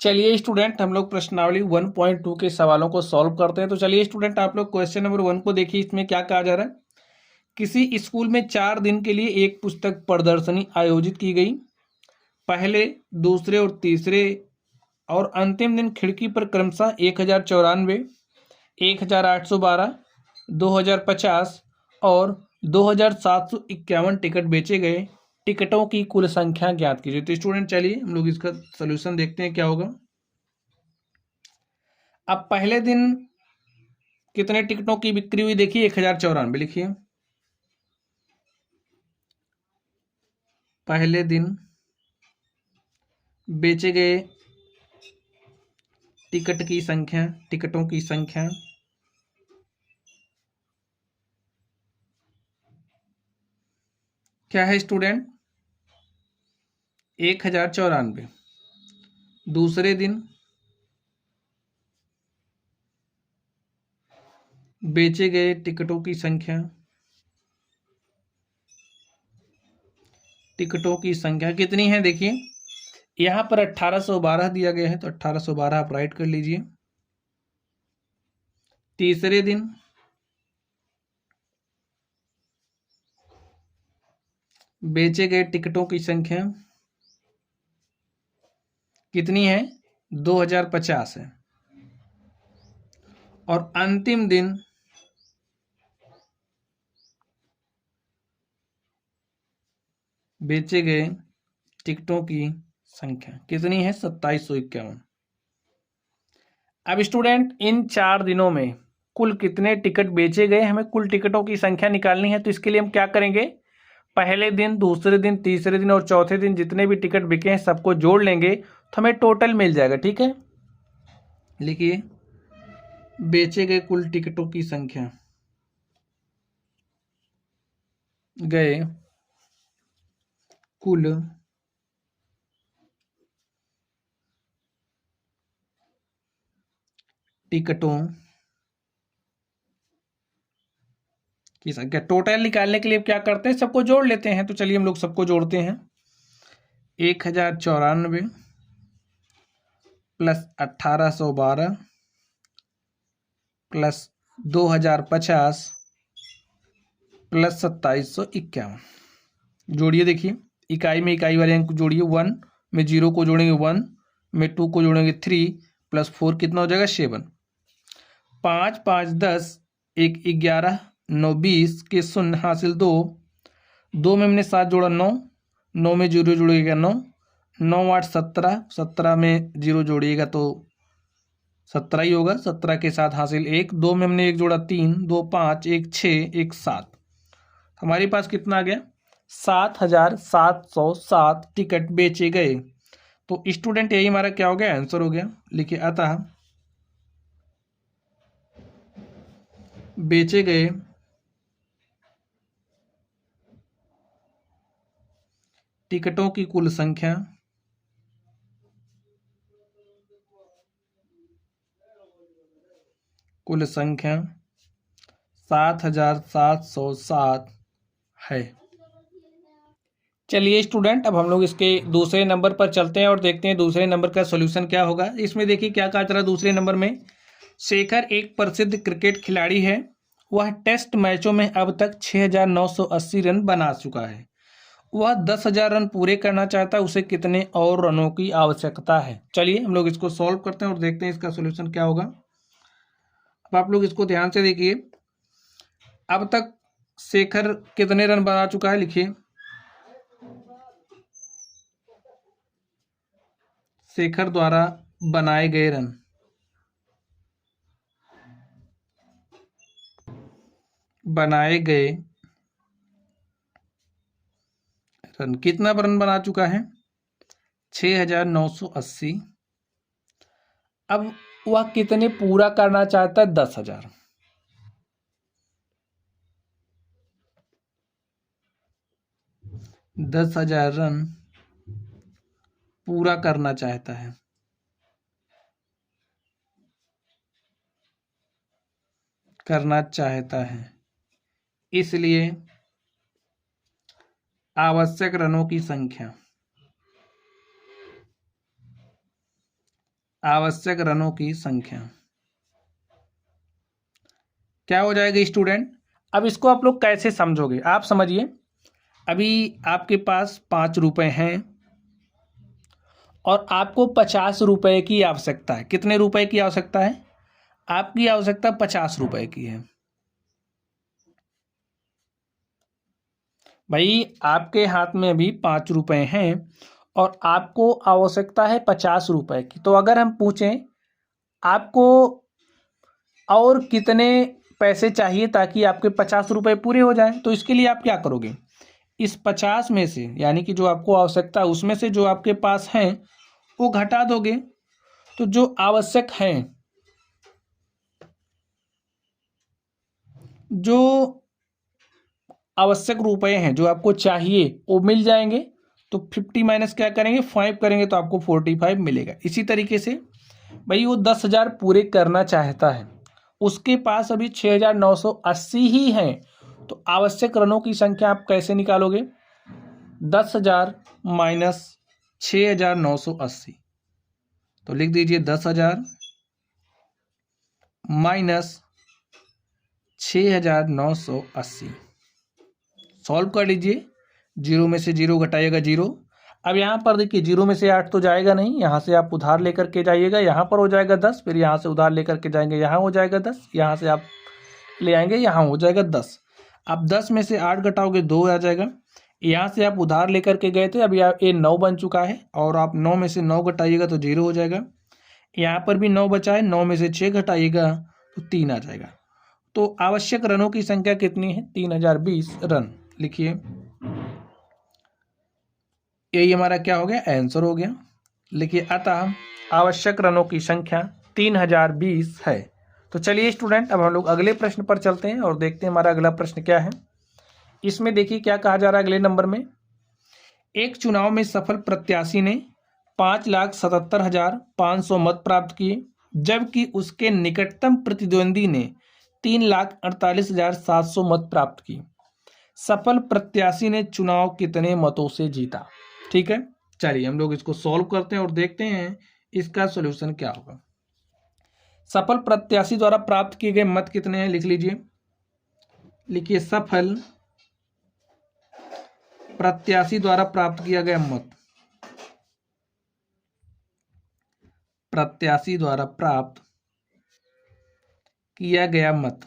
चलिए स्टूडेंट, हम लोग प्रश्नावली 1.2 के सवालों को सॉल्व करते हैं। तो चलिए स्टूडेंट, आप लोग क्वेश्चन नंबर 1 को देखिए। इसमें क्या कहा जा रहा है? किसी स्कूल में 4 दिन के लिए एक पुस्तक प्रदर्शनी आयोजित की गई। पहले, दूसरे और तीसरे और अंतिम दिन खिड़की पर क्रमशः 1094, 1812, 2050 और 2751 टिकट बेचे गए। टिकटों की कुल संख्या ज्ञात कीजिए। तो स्टूडेंट चलिए हम लोग इसका सोल्यूशन देखते हैं क्या होगा। अब पहले दिन कितने टिकटों की बिक्री हुई देखिए, 1094 लिखिए। पहले दिन बेचे गए टिकटों की संख्या क्या है स्टूडेंट? 1094। दूसरे दिन बेचे गए टिकटों की संख्या कितनी है देखिए। यहां पर 1812 दिया गया है, तो 1812 आप राइट कर लीजिए। तीसरे दिन बेचे गए टिकटों की संख्या कितनी है? 2050 है। और अंतिम दिन बेचे गए टिकटों की संख्या कितनी है? 2751। अब स्टूडेंट, इन 4 दिनों में कुल कितने टिकट बेचे गए, हमें कुल टिकटों की संख्या निकालनी है। तो इसके लिए हम क्या करेंगे? पहले दिन, दूसरे दिन, तीसरे दिन और चौथे दिन जितने भी टिकट बिके हैं सबको जोड़ लेंगे तो हमें टोटल मिल जाएगा। ठीक है, लिखिए बेचे गए कुल टिकटों की संख्या गए कुल टिकटों की संख्या। टोटल निकालने के लिए क्या करते हैं? सबको जोड़ लेते हैं। तो चलिए हम लोग सबको जोड़ते हैं। 1094 प्लस 1812 प्लस 2050 प्लस 2751। जोड़िए देखिए, इकाई में इकाई वाले अंक जोड़िए। 1 में 0 को जोड़ेंगे 1, में 2 को जोड़ेंगे 3, प्लस 4 कितना हो जाएगा? 7। 5 5 10, 1 11, 9 20 के शून्य हासिल 2। 2 में हमने 7 जोड़ा 9, 9 में 0 जोड़िएगा 9, 9 8 17, 17 में 0 जोड़िएगा तो 17 ही होगा। 17 के साथ हासिल 1, 2 में हमने 1 जोड़ा 3, 2 5, 1 6, 1 7। हमारे पास कितना आ गया? 7707 टिकट बेचे गए। तो स्टूडेंट यही हमारा क्या हो गया? आंसर हो गया। लिखिए अतः बेचे गए टिकटों की कुल संख्या कुल संख्या 7707 है। चलिए स्टूडेंट, अब हम लोग इसके दूसरे नंबर पर चलते हैं और देखते हैं दूसरे नंबर का सॉल्यूशन क्या होगा। इसमें देखिए क्या कहा जा रहा है दूसरे नंबर में। शेखर एक प्रसिद्ध क्रिकेट खिलाड़ी है। वह टेस्ट मैचों में अब तक 6980 रन बना चुका है। वह 10,000 रन पूरे करना चाहता है। उसे कितने और रनों की आवश्यकता है? चलिए हम लोग इसको सॉल्व करते हैं और देखते हैं इसका सॉल्यूशन क्या होगा। अब आप लोग इसको ध्यान से देखिए। अब तक शेखर कितने रन बना चुका है? लिखिए शेखर द्वारा बनाए गए रन कितना रन बना चुका है? 6980। अब वह कितने पूरा करना चाहता है? 10,000। 10,000 रन पूरा करना चाहता है। इसलिए आवश्यक रनों की संख्या आवश्यक रनों की संख्या क्या हो जाएगा स्टूडेंट। अब इसको आप लोग कैसे समझोगे, आप समझिए। अभी आपके पास 5 रुपए हैं और आपको 50 रुपए की आवश्यकता है। कितने रुपए की आवश्यकता है? आपकी आवश्यकता 50 रुपए की है। भाई आपके हाथ में अभी 5 रुपए हैं और आपको आवश्यकता है 50 रुपए की। तो अगर हम पूछें आपको और कितने पैसे चाहिए ताकि आपके 50 रुपए पूरे हो जाएं, तो इसके लिए आप क्या करोगे, इस 50 में से यानी कि जो आपको आवश्यकता है उसमें से जो आपके पास हैं वो घटा दोगे। तो जो आवश्यक हैं, जो आवश्यक रुपए हैं जो आपको चाहिए वो मिल जाएंगे। तो 50 माइनस क्या करेंगे, 5 करेंगे तो आपको 45 मिलेगा। इसी तरीके से भाई वो 10,000 पूरे करना चाहता है, उसके पास अभी 6,980 ही हैं। तो आवश्यक रनों की संख्या आप कैसे निकालोगे, 10,000 माइनस 6,980। तो लिख दीजिए 10,000 माइनस 6,980। सॉल्व कर लीजिए, 0 में से 0 घटाइएगा 0। अब यहाँ पर देखिए 0 में से 8 तो जाएगा नहीं, यहाँ से आप उधार लेकर के जाइएगा, यहाँ पर हो जाएगा 10, फिर यहाँ से उधार लेकर के जाएंगे, यहाँ हो जाएगा 10, यहाँ से आप ले आएंगे, यहाँ हो जाएगा 10। आप 10 में से 8 घटाओगे 2 आ जाएगा। यहाँ से आप उधार लेकर के गए थे, अभी आप ये 9 बन चुका है और आप 9 में से 9 घटाइएगा तो 0 हो जाएगा। यहाँ पर भी 9 बचा है, 9 में से 6 घटाइएगा तो 3 आ जाएगा। तो आवश्यक रनों की संख्या कितनी है, 3020 रन। लिखिए, यही हमारा क्या हो गया, आंसर हो गया। लिखिए, अतः आवश्यक रनों की संख्या 3020 है। तो चलिए स्टूडेंट, अब हम लोग अगले प्रश्न पर चलते हैं और देखते हैं हमारा अगला प्रश्न क्या है। इसमें देखिए क्या कहा जा रहा है अगले नंबर में। एक चुनाव में सफल प्रत्याशी ने 5,77,500 मत प्राप्त किए, जबकि उसके निकटतम प्रतिद्वंदी ने 3,48,700 मत प्राप्त किए। सफल प्रत्याशी ने चुनाव कितने मतों से जीता। ठीक है, चलिए हम लोग इसको सॉल्व करते हैं और देखते हैं इसका सॉल्यूशन क्या होगा। सफल प्रत्याशी द्वारा प्राप्त किए गए मत कितने हैं, लिख लीजिए। लिखिए, सफल प्रत्याशी द्वारा प्राप्त किया गया मत, प्रत्याशी द्वारा प्राप्त किया गया मत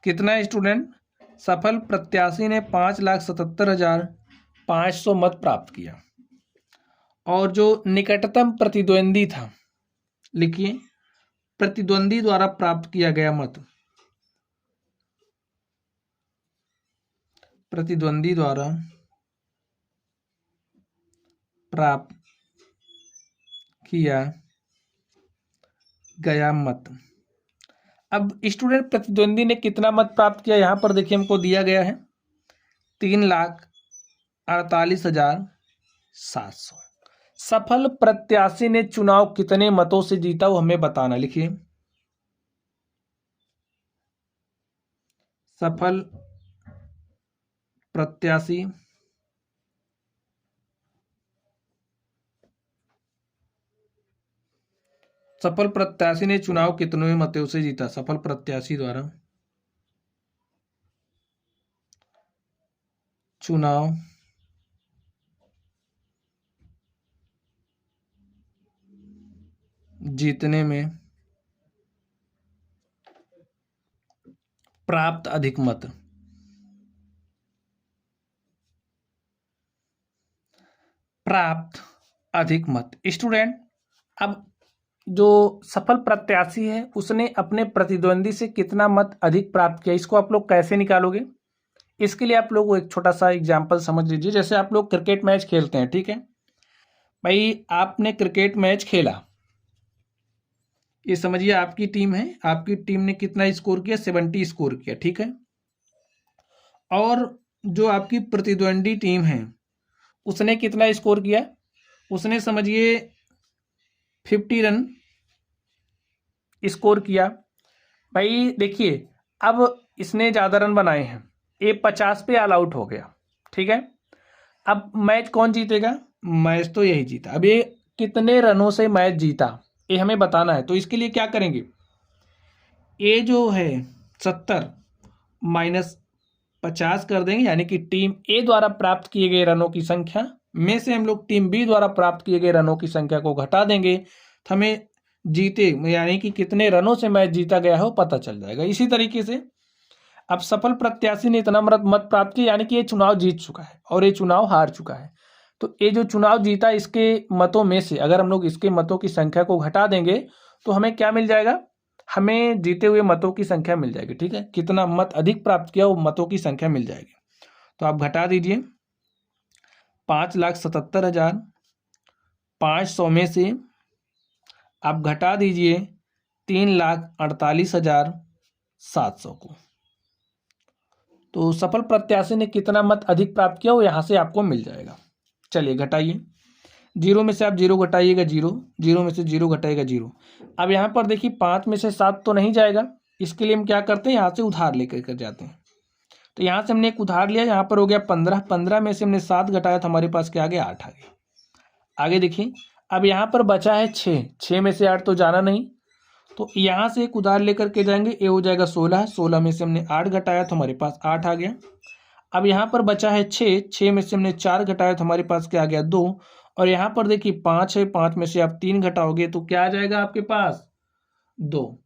कितना है स्टूडेंट। सफल प्रत्याशी ने 5,77,500 मत प्राप्त किया और जो निकटतम प्रतिद्वंदी था, लिखिए, प्रतिद्वंदी द्वारा प्राप्त किया गया मत, प्रतिद्वंदी द्वारा प्राप्त किया गया मत। अब स्टूडेंट प्रतिद्वंदी ने कितना मत प्राप्त किया, यहां पर देखिए हमको दिया गया है 3,48,700। सफल प्रत्याशी ने चुनाव कितने मतों से जीता वो हमें बताना। लिखिए, सफल प्रत्याशी ने चुनाव कितने मतों से जीता। सफल प्रत्याशी द्वारा चुनाव जीतने में प्राप्त अधिक मत। प्राप्त अधिक मत स्टूडेंट, अब जो सफल प्रत्याशी है उसने अपने प्रतिद्वंदी से कितना मत अधिक प्राप्त किया, इसको आप लोग कैसे निकालोगे। इसके लिए आप लोग एक छोटा सा एग्जांपल समझ लीजिए। जैसे आप लोग क्रिकेट मैच खेलते हैं, ठीक है भाई, आपने क्रिकेट मैच खेला, ये समझिए आपकी टीम है, आपकी टीम ने कितना स्कोर किया, 70 स्कोर किया, ठीक है। और जो आपकी प्रतिद्वंदी टीम है उसने कितना स्कोर किया, उसने समझिए 50 रन स्कोर किया। भाई देखिए, अब इसने ज़्यादा रन बनाए हैं, ये 50 पे ऑल आउट हो गया, ठीक है। अब मैच कौन जीतेगा, मैच तो यही जीता। अब ये कितने रनों से मैच जीता ये हमें बताना है। तो इसके लिए क्या करेंगे, ए जो है 70 माइनस 50 कर देंगे, यानी कि टीम ए द्वारा प्राप्त किए गए रनों की संख्या में से हम लोग टीम बी द्वारा प्राप्त किए गए रनों की संख्या को घटा देंगे, तो हमें जीते यानी कि कितने रनों से मैच जीता गया है वो पता चल जाएगा। इसी तरीके से अब सफल प्रत्याशी ने इतना मत प्राप्त किया, यानी कि ये चुनाव जीत चुका है और ये चुनाव हार चुका है। तो ये जो चुनाव जीता इसके मतों में से अगर हम लोग इसके मतों की संख्या को घटा देंगे तो हमें क्या मिल जाएगा, हमें जीते हुए मतों की संख्या मिल जाएगी। ठीक है, कितना मत अधिक प्राप्त किया वो मतों की संख्या मिल जाएगी। तो आप घटा दीजिए 5,77,500 में से आप घटा दीजिए 3,48,700 को। तो सफल प्रत्याशी ने कितना मत अधिक प्राप्त किया वो यहाँ से आपको मिल जाएगा। चलिए घटाइए, 0 में से आप 0 घटाइएगा 0, 0 में से 0 घटाइएगा 0। अब यहाँ पर देखिए 5 में से 7 तो नहीं जाएगा, इसके लिए हम क्या करते हैं, यहाँ से उधार लेकर कर जाते हैं। तो यहाँ से हमने एक उधार लिया, यहाँ पर हो गया 15, 15 में से हमने 7 घटाया तो हमारे पास क्या आ गया, 8 आ गया। आगे देखिए अब यहाँ पर बचा है 6, 6 में से 8 तो जाना नहीं, तो यहाँ से एक उधार लेकर के जाएंगे, ये हो जाएगा 16, 16 में से हमने 8 घटाया तो हमारे पास 8 आ गया। अब यहाँ पर बचा है 6, 6 में से हमने 4 घटाया तो हमारे पास क्या आ गया, 2। और यहाँ पर देखिए 5 है, 5 में से आप 3 घटाओगे तो क्या आ जाएगा आपके पास, 2।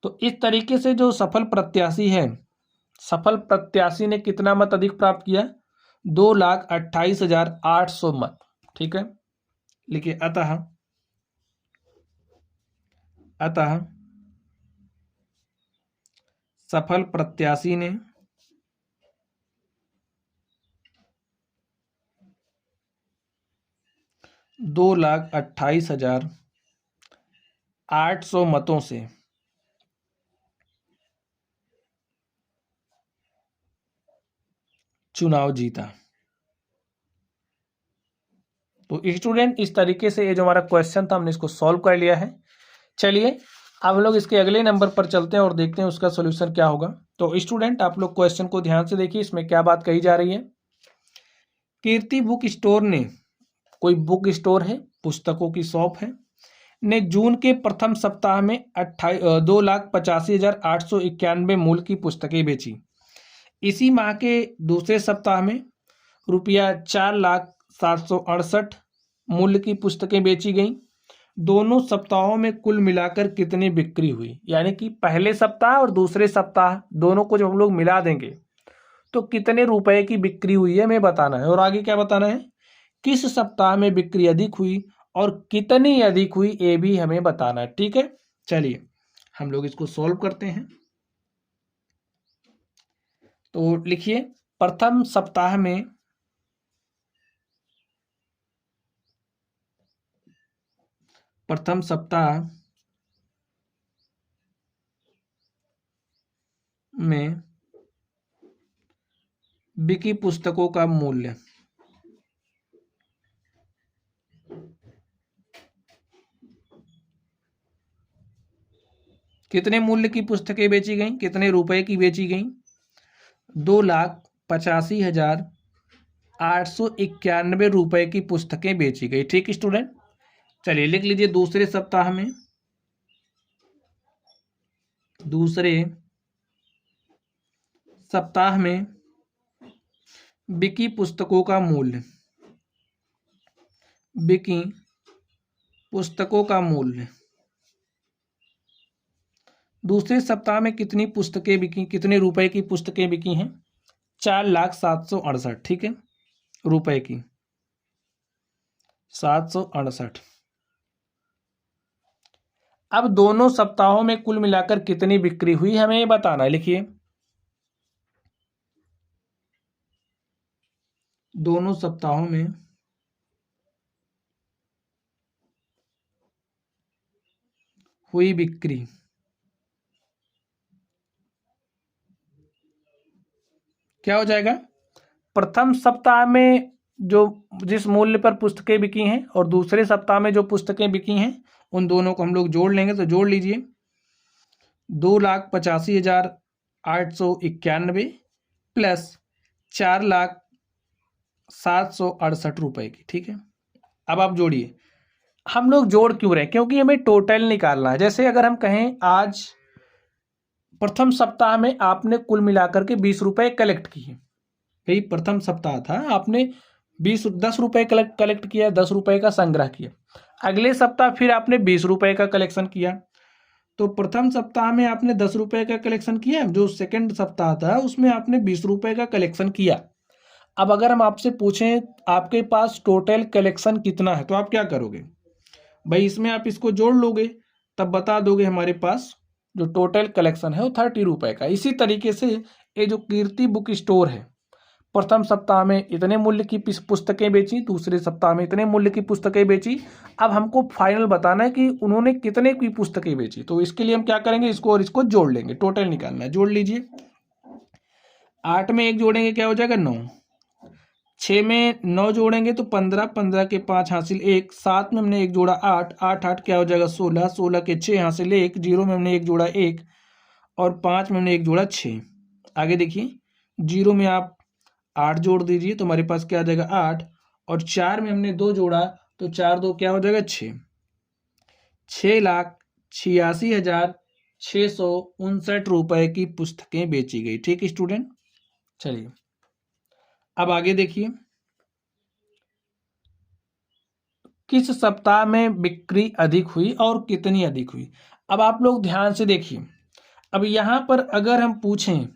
तो इस तरीके से जो सफल प्रत्याशी है, सफल प्रत्याशी ने कितना मत अधिक प्राप्त किया, 2,28,800 मत। ठीक है, लिखिए अतः सफल प्रत्याशी ने 2,28,800 मतों से चुनाव जीता। तो स्टूडेंट इस तरीके से ये जो हमारा क्वेश्चन था हमने इसको सॉल्व कर लिया है। चलिए अब हम लोग इसके अगले नंबर पर चलते हैं और देखते हैं उसका सोल्यूशन क्या होगा। तो स्टूडेंट आप लोग क्वेश्चन को ध्यान से देखिए, इसमें क्या बात कही जा रही है। कीर्ति बुक स्टोर ने, कोई बुक स्टोर है, पुस्तकों की शॉप है, ने जून के प्रथम सप्ताह में 2,85,891 मूल्य की पुस्तकें बेची। इसी माह के दूसरे सप्ताह में रुपया 4,07,68 मूल्य की पुस्तकें बेची गईं। दोनों सप्ताहों में कुल मिलाकर कितनी बिक्री हुई, यानी कि पहले सप्ताह और दूसरे सप्ताह दोनों को जब हम लोग मिला देंगे तो कितने रुपए की बिक्री हुई है हमें बताना है। और आगे क्या बताना है, किस सप्ताह में बिक्री अधिक हुई और कितनी अधिक हुई ये भी हमें बताना है। ठीक है, चलिए हम लोग इसको सॉल्व करते हैं। तो लिखिए प्रथम सप्ताह में बिकी पुस्तकों का मूल्य कितने मूल्य की पुस्तकें बेची गईं, कितने रुपए की बेची गईं, 2,85,891 रुपए की पुस्तकें बेची गई। ठीक स्टूडेंट, चलिए लिख लीजिए दूसरे सप्ताह में बिकी पुस्तकों का मूल्य, बिकी पुस्तकों का मूल्य दूसरे सप्ताह में कितनी पुस्तकें बिकी, कितने रुपए की पुस्तकें बिकी हैं, 4,07,68। ठीक है, रुपए की 768। अब दोनों सप्ताहों में कुल मिलाकर कितनी बिक्री हुई हमें ये बताना है। लिखिए दोनों सप्ताहों में हुई बिक्री क्या हो जाएगा, प्रथम सप्ताह में जो जिस मूल्य पर पुस्तकें बिकी हैं और दूसरे सप्ताह में जो पुस्तकें बिकी हैं उन दोनों को हम लोग जोड़ लेंगे। तो जोड़ लीजिए 2,85,891 प्लस 4,07,68 रुपए की। ठीक है, अब आप जोड़िए, हम लोग जोड़ क्यों रहे हैं, क्योंकि हमें टोटल निकालना है। जैसे अगर हम कहें आज प्रथम सप्ताह में आपने कुल मिलाकर के 20 रुपए कलेक्ट किए, यही प्रथम सप्ताह था, आपने 10 रुपए कलेक्ट किया, 10 रुपए का संग्रह किया। अगले सप्ताह फिर आपने 20 रुपए का कलेक्शन किया। तो प्रथम सप्ताह में आपने 10 रुपए का कलेक्शन किया, जो सेकंड सप्ताह था उसमें आपने 20 रुपए का कलेक्शन किया। अब अगर हम आपसे पूछें आपके पास टोटल कलेक्शन कितना है, तो आप क्या करोगे भाई, इसमें आप इसको जोड़ लोगे, तब बता दोगे हमारे पास जो टोटल कलेक्शन है वो 30 रुपए का। इसी तरीके से ये जो कीर्ति बुक स्टोर है, प्रथम सप्ताह में इतने मूल्य की पुस्तकें बेची, दूसरे सप्ताह में इतने मूल्य की पुस्तकें बेची। अब हमको फाइनल बताना है कि उन्होंने कितने की पुस्तकें बेची, तो इसके लिए हम क्या करेंगे, इसको और इसको जोड़ लेंगे, टोटल निकालना है। जोड़ लीजिए, 8 में 1 जोड़ेंगे क्या हो जाएगा 9, 6 में 9 जोड़ेंगे तो 15, 15 के 5 हासिल 1, 7 में हमने 1 जोड़ा 8, 8 8 क्या हो जाएगा 16, 16 के 6 हासिल 1, 0 में हमने 1 जोड़ा 1 और 5 में हमने 1 जोड़ा 6। आगे देखिए, 0 में आप 8 जोड़ दीजिए तो हमारे पास क्या आ जाएगा 8, और 4 में हमने 2 जोड़ा तो 4 2 क्या हो जाएगा 6, 6,86,659 रुपए की पुस्तकें बेची गई। ठीक स्टूडेंट, चलिए अब आगे देखिए, किस सप्ताह में बिक्री अधिक हुई और कितनी अधिक हुई। अब आप लोग ध्यान से देखिए, अब यहां पर अगर हम पूछें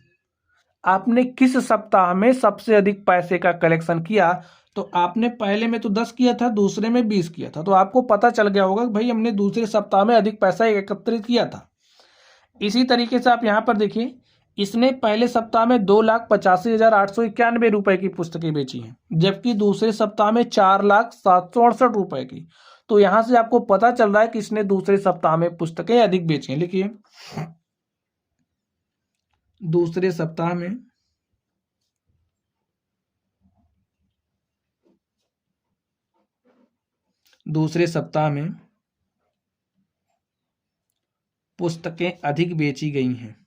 आपने किस सप्ताह में सबसे अधिक पैसे का कलेक्शन किया, तो आपने पहले में तो 10 किया था, दूसरे में 20 किया था, तो आपको पता चल गया होगा कि भाई हमने दूसरे सप्ताह में अधिक पैसा एकत्रित किया था। इसी तरीके से आप यहां पर देखिए, इसने पहले सप्ताह में 2,85,891 रुपए की पुस्तकें बेची हैं, जबकि दूसरे सप्ताह में 4,768 रुपए की। तो यहां से आपको पता चल रहा है कि इसने दूसरे सप्ताह में पुस्तकें अधिक बेची हैं। लिखिए, दूसरे सप्ताह में पुस्तकें अधिक बेची गई हैं।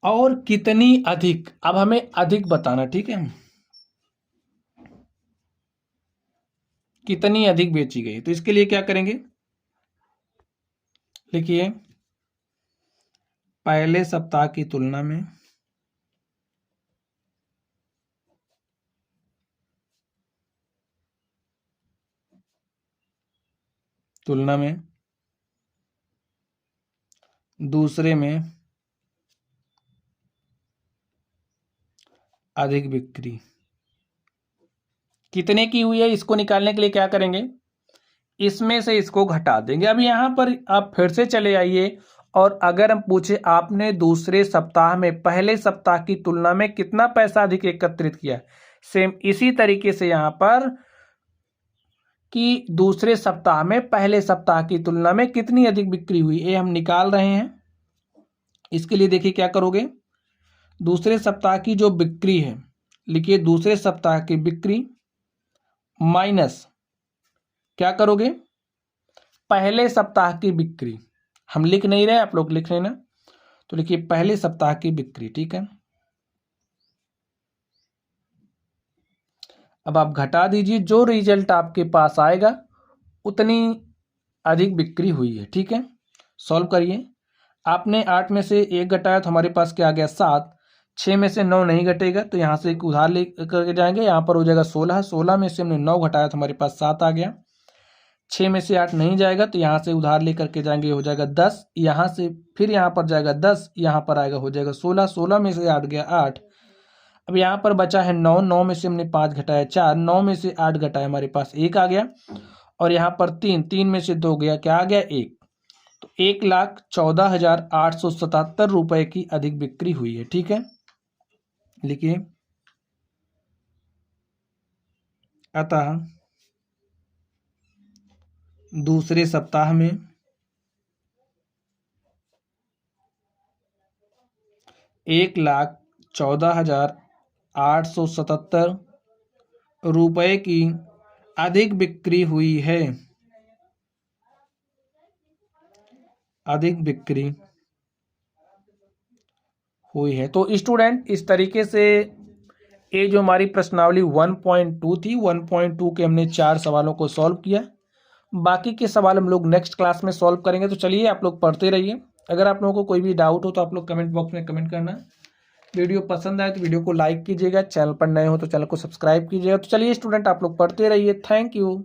और कितनी अधिक, अब हमें अधिक बताना, ठीक है, कितनी अधिक बेची गई। तो इसके लिए क्या करेंगे, लिखिए, पहले सप्ताह की तुलना में दूसरे में अधिक बिक्री कितने की हुई है, इसको निकालने के लिए क्या करेंगे, इसमें से इसको घटा देंगे। अब यहां पर आप फिर से चले आइए, और अगर हम पूछे आपने दूसरे सप्ताह में पहले सप्ताह की तुलना में कितना पैसा अधिक एकत्रित किया, सेम इसी तरीके से यहां पर कि दूसरे सप्ताह में पहले सप्ताह की तुलना में कितनी अधिक बिक्री हुई, ये हम निकाल रहे हैं। इसके लिए देखिए क्या करोगे, दूसरे सप्ताह की जो बिक्री है, लिखिए दूसरे सप्ताह की बिक्री माइनस क्या करोगे, पहले सप्ताह की बिक्री। हम लिख नहीं रहे, आप लोग लिख रहे ना, तो लिखिए पहले सप्ताह की बिक्री। ठीक है, अब आप घटा दीजिए, जो रिजल्ट आपके पास आएगा उतनी अधिक बिक्री हुई है। ठीक है, सॉल्व करिए। आपने 8 में से 1 घटाया तो हमारे पास क्या आ गया 7, 6 में से 9 नहीं घटेगा तो यहाँ से एक उधार ले करके जाएंगे, यहाँ पर हो जाएगा 16, 16 में से हमने 9 घटाया तो हमारे पास 7 आ गया। 6 में से 8 नहीं जाएगा तो यहाँ से उधार ले करके जाएंगे, हो जाएगा 10, यहाँ से फिर यहाँ पर जाएगा 10, यहाँ पर आएगा हो जाएगा 16, 16 में से 8 गया 8। अब यहाँ पर बचा है 9, 9 में से हमने 5 घटाया 4, 9 में से 8 घटाया हमारे पास 1 आ गया, और यहाँ पर 3, 3 में से 2 गया, क्या आ गया 1। तो 1,14,877 रुपए की अधिक बिक्री हुई है। ठीक है, लिखिए, अतः दूसरे सप्ताह में 1,14,877 रुपए की अधिक बिक्री हुई है। अधिक बिक्री हुई है। तो स्टूडेंट इस तरीके से ये जो हमारी प्रश्नावली 1.2 थी, 1.2 के हमने 4 सवालों को सॉल्व किया। बाकी के सवाल हम लोग नेक्स्ट क्लास में सॉल्व करेंगे। तो चलिए आप लोग पढ़ते रहिए। अगर आप लोगों को कोई भी डाउट हो तो आप लोग कमेंट बॉक्स में कमेंट करना। वीडियो पसंद आए तो वीडियो को लाइक कीजिएगा, चैनल पर नए हो तो चैनल को सब्सक्राइब कीजिएगा। तो चलिए स्टूडेंट आप लोग पढ़ते रहिए। Thank you.